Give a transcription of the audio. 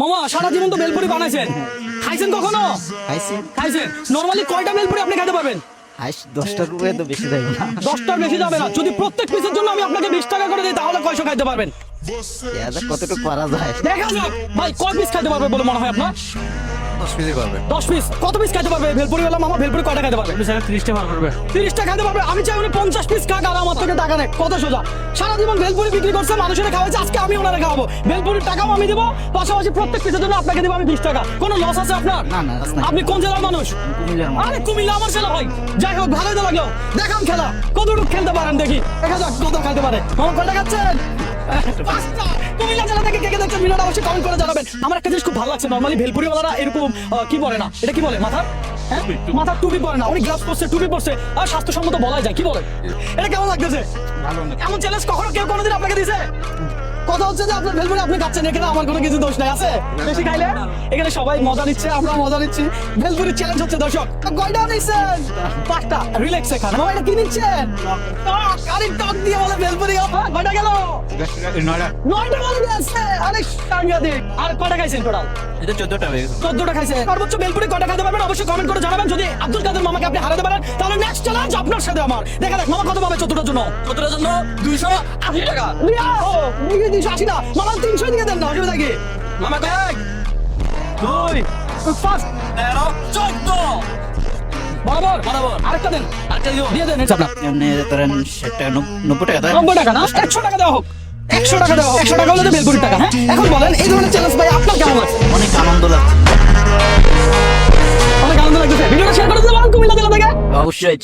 মামা সারা জীবন তো বেলপুরি বানাইছেন, খাইছেন কখনো? খাইছি। খাইছেন। নরমালি কয়টা বেলপুরি আপনি খেতে পারবেন? হাইস 10টার উপরে তো বেশি যাবে না। 10টার বেশি যাবে না। যদি প্রত্যেক পিসের জন্য আমি আপনাকে 20 টাকা করে দিই তাহলে কয়শো খাইতে পারবেন? এটা কতটুকু পারা যায়? দেখা যাক ভাই কয় পিস খাইতে পারবে বলে মনে হয় আপনার? 10 পিসই পারবে। 10 পিস। কত পিস খাইতে পারবে ভেলপুরি ওয়ালা মামা? ভেলপুরি কয়টা খাইতে পারবে? 30টা পার করবে। 30টা খাইতে পারবে। আমি চাই উনি 50 পিস খাক আর আমার থেকে টাকা নেই। কত সোজা। সারা জীবন ভেলপুরি বিক্রি করছে, মানুষের খাওয়াচ্ছে, আজকে আমি ওনারে খাওয়াবো। ভেলপুরির টাকাও আমি দেবো, পাশাপাশি প্রত্যেক পিসের জন্য আপনাকে দেবো আমি 20 টাকা। কোনো লস আছে আপনার? না না রাস্তা আপনি কোন জেলার মানুষ? কুমিল্লার মানুষ। আরে কুমিল্লা আমার ছেলে ভাই। যাই হোক ভালোই তো লাগলো। দেখান খেলা কতটুকু খেলতে পারেন দেখি। দেখা যাক কত খেলতে পারে। মামা কয়টা খাচ্ছেন? 5টা। কুমিল্লা জেলা থেকে কে কে দেখছেন ভিডিওটা অবশ্যই কমেন্ট করে জানাবেন। আমার একটা জিনিস খুব ভালো লাগছে, নরমালি ভেলপুরিওয়ালারা এরকম কি বলে না, এটা কি বলে মাথা? হ্যাঁ মাথার টুপি পরে না, উনি গ্লাভস পরছে, টুপি পরছে, আর স্বাস্থ্যসম্মত বলা যায়, কি বলে? এটা কেমন লাগতেছে? ভালো না। এমন চ্যালেঞ্জ কখনো কেউ কোনোদিন আপনাকে দিয়েছে? কথা হচ্ছে যে আপনার ভেলপুরি আপনি খাচ্ছেন, এখানে আমার কোনো কিছু দোষ নাই আছে। বেশি খাইলে এখানে সবাই মজা নিচ্ছে, আমরা মজা নিচ্ছি। ভেলপুরি চ্যালেঞ্জ হচ্ছে দর্শক। কয়টা নিচ্ছেন? 5টা। রিল্যাক্সে খান। মামা এটা কি নিচ্ছেন? টক। আরে টক দিয়ে বলে ভেলপুরি। কয়টা গেল? 9টা বলে দিয়েছে। আরে সাংঘাতিক। আর কয়টা খাইছেন টোটাল? এটা 14টা হয়ে গেছে। 14টা খাইছেন। সর্বোচ্চ ভেলপুরি কয়টা খাইতে পারবেন অবশ্যই কমেন্ট করে জানাবেন। যদি আব্দুল কাদের মামাকে আপনি হারাতে পারেন তাহলে নেক্সট চ্যালেঞ্জ আপনার সাথে আমার। দেখা যাক মামা কত পাবে 14টার জন্য। 14টার জন্য 280 টাকা। ও 280 না, মামা 300 দিয়ে দেন না, অসুবিধা কি? মামা কয়? 2 5 13 14 বরাবর বরাবর। আরেকটা দেন, আরেকটা দিয়ে দেন। এটা আপনার এমনি ধরেন 60 টাকা 90 টাকা দেয়। 90 টাকা না, 100 টাকা দেওয়া হোক। 100 টাকা দেওয়া হোক। 100 টাকা হলে তো ভেলপুরির টাকা। হ্যাঁ এখন বলেন এই ধরনের চ্যালেঞ্জ ভাই আপনার কেমন লাগছে? অনেক আনন্দ লাগছে। অনেক আনন্দ লাগতেছে। ভিডিওটা শেয়ার করে দিতে পারেন কুমিল্লা জেলা থেকে। অবশ্যই